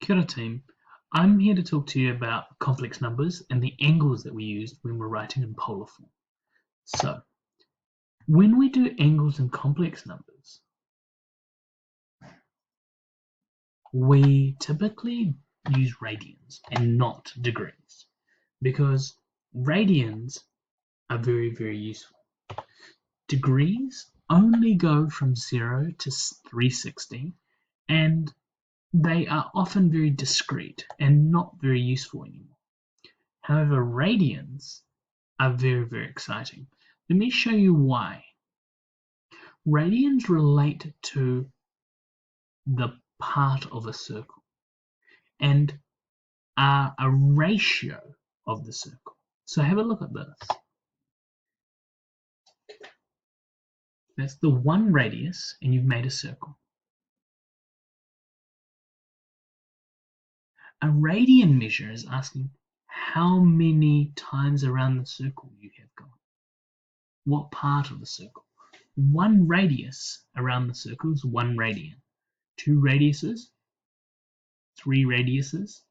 Kia ora team, I'm here to talk to you about complex numbers and the angles that we use when we're writing in polar form. So, when we do angles in complex numbers, we typically use radians and not degrees because radians are very, very useful. Degrees only go from 0 to 360 and they are often very discrete and not very useful anymore. However, radians are very, very exciting. Let me show you why. Radians relate to the part of a circle and are a ratio of the circle. So have a look at this. That's the one radius and you've made a circle. A radian measure is asking how many times around the circle you have gone. What part of the circle? One radius around the circle is one radian. Two radiuses, three radiuses,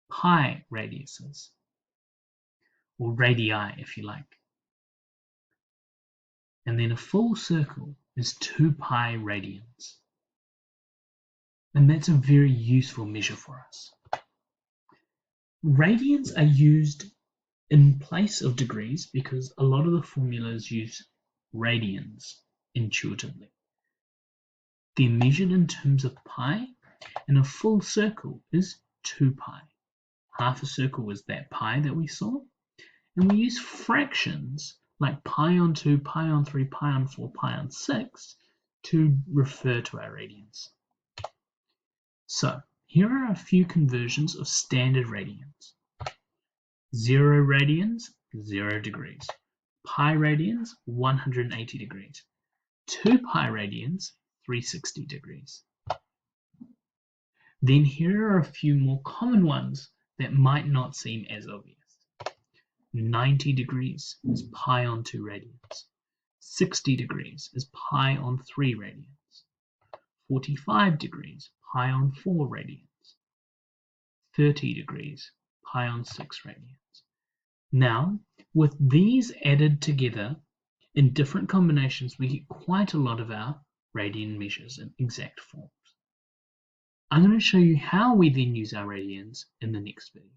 pi radiuses, or radii if you like. And then a full circle is 2 pi radians. And that's a very useful measure for us. Radians are used in place of degrees because a lot of the formulas use radians intuitively. They're measured in terms of pi, and a full circle is 2 pi. Half a circle is that pi that we saw, and we use fractions like pi on 2, pi on 3, pi on 4, pi on 6 to refer to our radians. So here are a few conversions of standard radians. 0 radians, 0 degrees. Pi radians, 180 degrees. 2 pi radians, 360 degrees. Then here are a few more common ones that might not seem as obvious. 90 degrees is pi on 2 radians. 60 degrees is pi on 3 radians. 45 degrees, pi on 4 radians. 30 degrees, pi on 6 radians. Now, with these added together in different combinations, we get quite a lot of our radian measures in exact forms. I'm going to show you how we then use our radians in the next video.